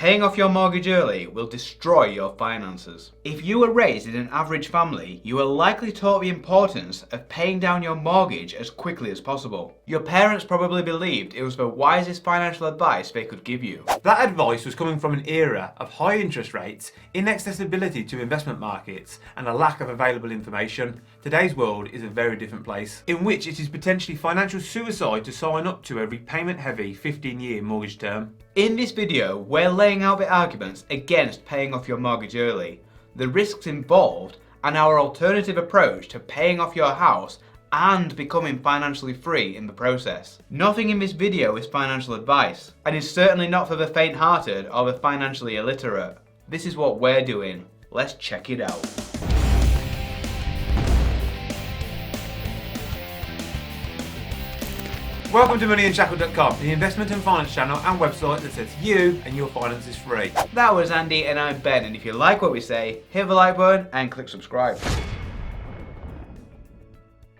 Paying off your mortgage early will destroy your finances. If you were raised in an average family, you are likely taught the importance of paying down your mortgage as quickly as possible. Your parents probably believed it was the wisest financial advice they could give you. That advice was coming from an era of high interest rates, inaccessibility to investment markets, and a lack of available information. Today's world is a very different place, in which it is potentially financial suicide to sign up to a repayment-heavy 15-year mortgage term. In this video, we're laying out the arguments against paying off your mortgage early, the risks involved, and our alternative approach to paying off your house and becoming financially free in the process. Nothing in this video is financial advice, and is certainly not for the faint-hearted or the financially illiterate. This is what we're doing. Let's check it out. Welcome to Unshackled.com, the investment and finance channel and website that sets you and your finances free. That was Andy and I'm Ben, and if you like what we say, hit the like button and click subscribe.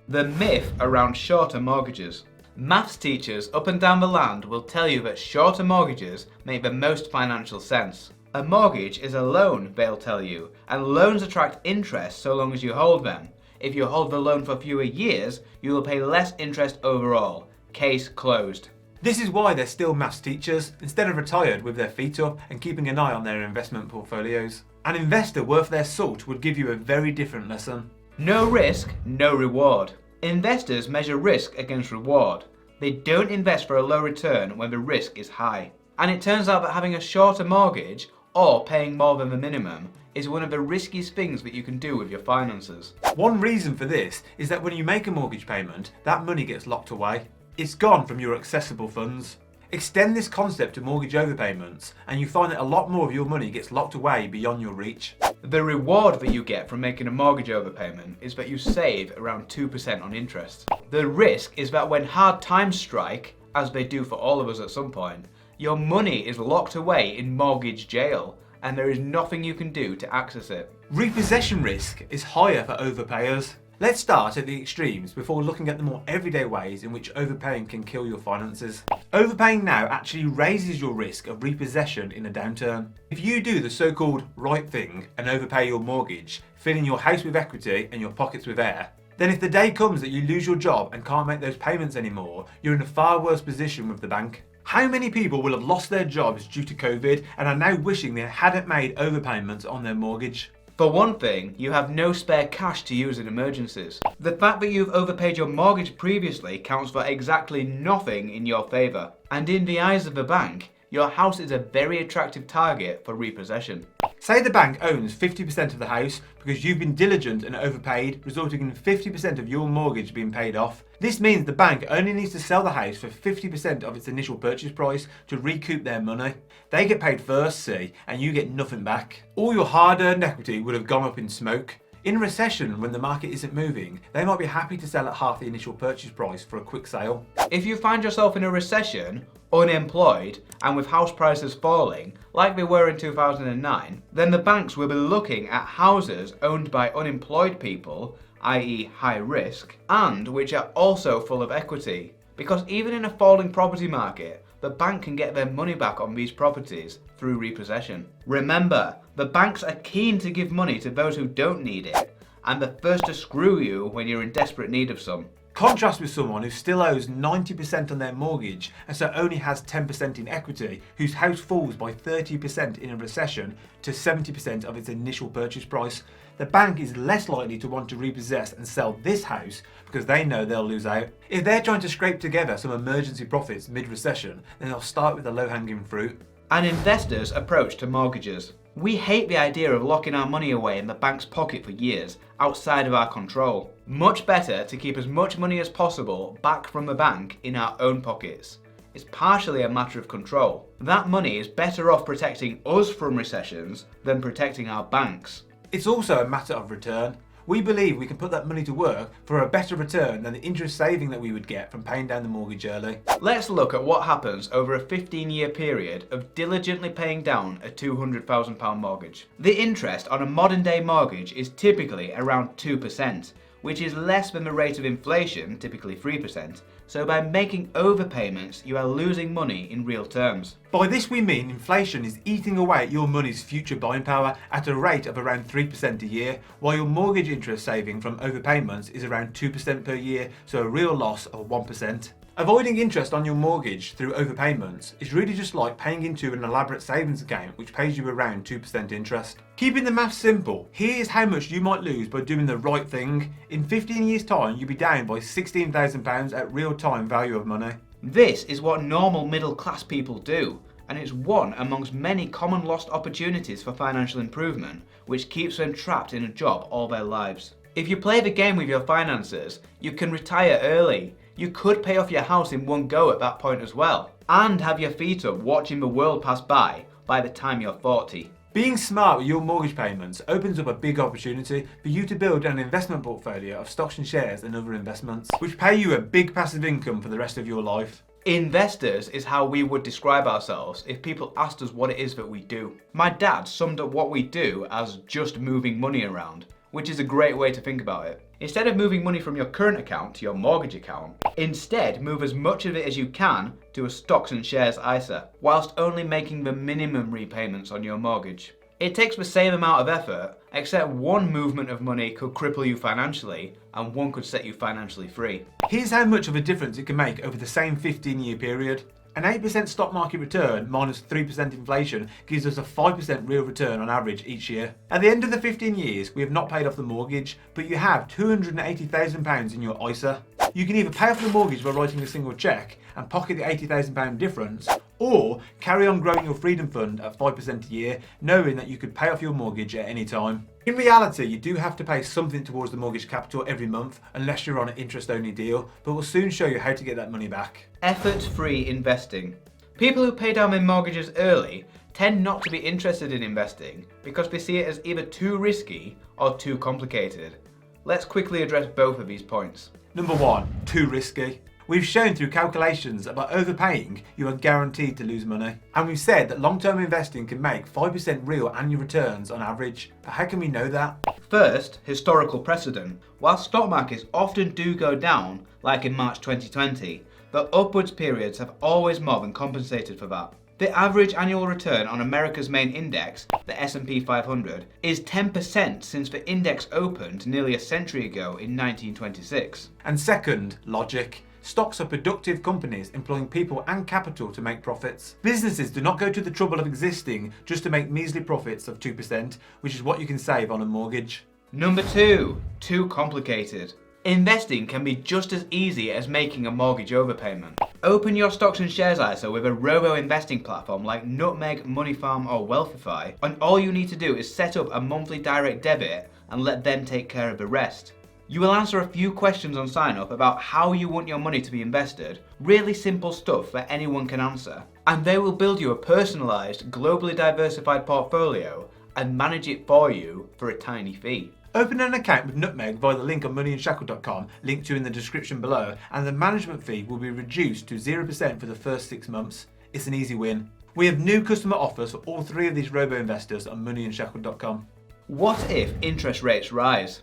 The myth around shorter mortgages. Maths teachers up and down the land will tell you that shorter mortgages make the most financial sense. A mortgage is a loan, they'll tell you, and loans attract interest so long as you hold them. If you hold the loan for fewer years, you will pay less interest overall. Case closed. This is why they're still maths teachers, instead of retired with their feet up and keeping an eye on their investment portfolios. An investor worth their salt would give you a very different lesson. No risk, no reward. Investors measure risk against reward. They don't invest for a low return when the risk is high. And it turns out that having a shorter mortgage, or paying more than the minimum, is one of the riskiest things that you can do with your finances. One reason for this is that when you make a mortgage payment, that money gets locked away. It's gone from your accessible funds. Extend this concept to mortgage overpayments and you find that a lot more of your money gets locked away beyond your reach. The reward that you get from making a mortgage overpayment is that you save around 2% on interest. The risk is that when hard times strike, as they do for all of us at some point, your money is locked away in mortgage jail and there is nothing you can do to access it. Repossession risk is higher for overpayers. Let's start at the extremes before looking at the more everyday ways in which overpaying can kill your finances. Overpaying now actually raises your risk of repossession in a downturn. If you do the so-called right thing and overpay your mortgage, filling your house with equity and your pockets with air, then if the day comes that you lose your job and can't make those payments anymore, you're in a far worse position with the bank. How many people will have lost their jobs due to COVID and are now wishing they hadn't made overpayments on their mortgage? For one thing, you have no spare cash to use in emergencies. The fact that you've overpaid your mortgage previously counts for exactly nothing in your favour. And in the eyes of the bank, your house is a very attractive target for repossession. Say the bank owns 50% of the house because you've been diligent and overpaid, resulting in 50% of your mortgage being paid off. This means the bank only needs to sell the house for 50% of its initial purchase price to recoup their money. They get paid first, see, and you get nothing back. All your hard-earned equity would have gone up in smoke. In a recession, when the market isn't moving, they might be happy to sell at half the initial purchase price for a quick sale. If you find yourself in a recession, unemployed, and with house prices falling, like they were in 2009, then the banks will be looking at houses owned by unemployed people, i.e. high risk, and which are also full of equity. Because even in a falling property market, the bank can get their money back on these properties through repossession. Remember, the banks are keen to give money to those who don't need it, and the first to screw you when you're in desperate need of some. Contrast with someone who still owes 90% on their mortgage and so only has 10% in equity, whose house falls by 30% in a recession to 70% of its initial purchase price. The bank is less likely to want to repossess and sell this house because they know they'll lose out. If they're trying to scrape together some emergency profits mid-recession, then they'll start with the low-hanging fruit. An investor's approach to mortgages. We hate the idea of locking our money away in the bank's pocket for years, outside of our control. Much better to keep as much money as possible back from the bank in our own pockets. It's partially a matter of control. That money is better off protecting us from recessions than protecting our banks. It's also a matter of return. We believe we can put that money to work for a better return than the interest saving that we would get from paying down the mortgage early. Let's look at what happens over a 15-year period of diligently paying down a £200,000 mortgage. The interest on a modern day mortgage is typically around 2%, which is less than the rate of inflation, typically 3%, so by making overpayments, you are losing money in real terms. By this we mean inflation is eating away at your money's future buying power at a rate of around 3% a year, while your mortgage interest saving from overpayments is around 2% per year, so a real loss of 1%. Avoiding interest on your mortgage through overpayments is really just like paying into an elaborate savings account which pays you around 2% interest. Keeping the maths simple, here's how much you might lose by doing the right thing. In 15 years' time, you'll be down by £16,000 at real-time value of money. This is what normal middle-class people do, and it's one amongst many common lost opportunities for financial improvement, which keeps them trapped in a job all their lives. If you play the game with your finances, you can retire early. You could pay off your house in one go at that point as well, and have your feet up watching the world pass by the time you're 40. Being smart with your mortgage payments opens up a big opportunity for you to build an investment portfolio of stocks and shares and other investments, which pay you a big passive income for the rest of your life. Investors is how we would describe ourselves if people asked us what it is that we do. My dad summed up what we do as just moving money around, which is a great way to think about it. Instead of moving money from your current account to your mortgage account, instead move as much of it as you can to a stocks and shares ISA, whilst only making the minimum repayments on your mortgage. It takes the same amount of effort, except one movement of money could cripple you financially, and one could set you financially free. Here's how much of a difference it can make over the same 15-year period. An 8% stock market return minus 3% inflation gives us a 5% real return on average each year. At the end of the 15 years, we have not paid off the mortgage, but you have £280,000 in your ISA. You can either pay off the mortgage by writing a single cheque and pocket the £80,000 difference, or carry on growing your freedom fund at 5% a year, knowing that you could pay off your mortgage at any time. In reality, you do have to pay something towards the mortgage capital every month, unless you're on an interest-only deal, but we'll soon show you how to get that money back. Effort-free investing. People who pay down their mortgages early tend not to be interested in investing because they see it as either too risky or too complicated. Let's quickly address both of these points. Number 1, too risky. We've shown through calculations that by overpaying, you are guaranteed to lose money. And we've said that long-term investing can make 5% real annual returns on average. But how can we know that? First, historical precedent. While stock markets often do go down, like in March 2020, the upwards periods have always more than compensated for that. The average annual return on America's main index, the S&P 500, is 10% since the index opened nearly a century ago in 1926. And second, logic. Stocks are productive companies employing people and capital to make profits. Businesses do not go to the trouble of existing just to make measly profits of 2%, which is what you can save on a mortgage. Number 2, too complicated. Investing can be just as easy as making a mortgage overpayment. Open your stocks and shares ISA with a robo-investing platform like Nutmeg, Money Farm or Wealthify, and all you need to do is set up a monthly direct debit and let them take care of the rest. You will answer a few questions on sign up about how you want your money to be invested, really simple stuff that anyone can answer, and they will build you a personalised, globally diversified portfolio and manage it for you for a tiny fee. Open an account with Nutmeg via the link on moneyunshackled.com, linked to in the description below, and the management fee will be reduced to 0% for the first 6 months. It's an easy win. We have new customer offers for all 3 of these robo-investors on moneyunshackled.com. What if interest rates rise?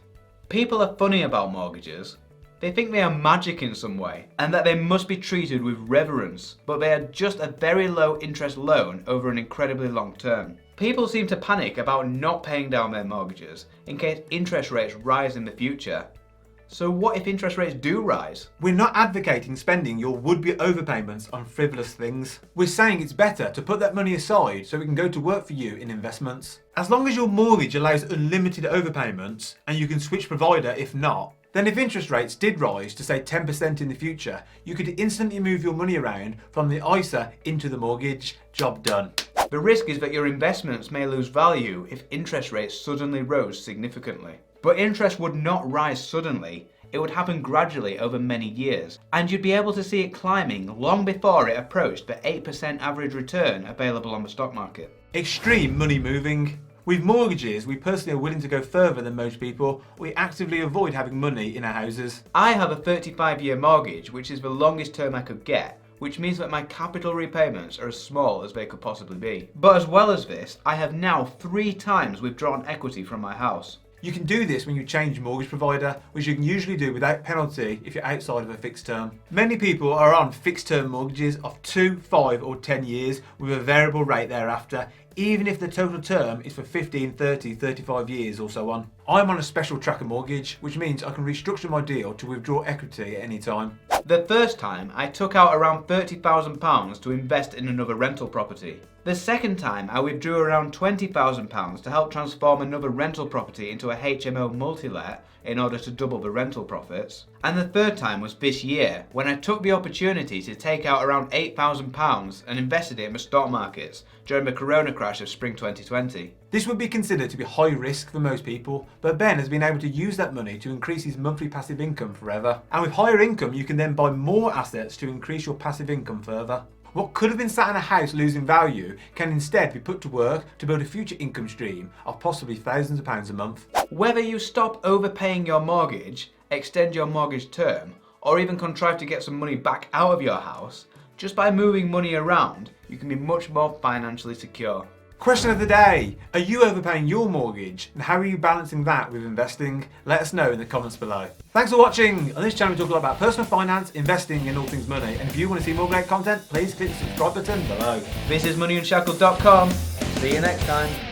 People are funny about mortgages. They think they are magic in some way, and that they must be treated with reverence, but they are just a very low interest loan over an incredibly long term. People seem to panic about not paying down their mortgages in case interest rates rise in the future. So what if interest rates do rise? We're not advocating spending your would-be overpayments on frivolous things. We're saying it's better to put that money aside so it can go to work for you in investments. As long as your mortgage allows unlimited overpayments and you can switch provider if not, then if interest rates did rise to say 10% in the future, you could instantly move your money around from the ISA into the mortgage. Job done. The risk is that your investments may lose value if interest rates suddenly rose significantly. But interest would not rise suddenly, it would happen gradually over many years, and you'd be able to see it climbing long before it approached the 8% average return available on the stock market. Extreme money moving. With mortgages, we personally are willing to go further than most people. We actively avoid having money in our houses. I have a 35-year mortgage, which is the longest term I could get, which means that my capital repayments are as small as they could possibly be. But as well as this, I have now 3 times withdrawn equity from my house. You can do this when you change mortgage provider, which you can usually do without penalty if you're outside of a fixed term. Many people are on fixed term mortgages of 2, 5 or 10 years with a variable rate thereafter, even if the total term is for 15, 30, 35 years or so on. I'm on a special tracker mortgage, which means I can restructure my deal to withdraw equity at any time. The first time, I took out around £30,000 to invest in another rental property. The second time, I withdrew around £20,000 to help transform another rental property into a HMO multi-let in order to double the rental profits. And the third time was this year, when I took the opportunity to take out around £8,000 and invested it in the stock markets during the corona crash of spring 2020. This would be considered to be high risk for most people, but Ben has been able to use that money to increase his monthly passive income forever. And with higher income, you can then buy more assets to increase your passive income further. What could have been sat in a house losing value can instead be put to work to build a future income stream of possibly thousands of pounds a month. Whether you stop overpaying your mortgage, extend your mortgage term, or even contrive to get some money back out of your house, just by moving money around, you can be much more financially secure. Question of the day: are you overpaying your mortgage, and how are you balancing that with investing? Let us know in the comments below. Thanks for watching. On this channel we talk a lot about personal finance, investing and all things money, and if you want to see more great content, please click the subscribe button below. This is MoneyUnshackled.com. See you next time.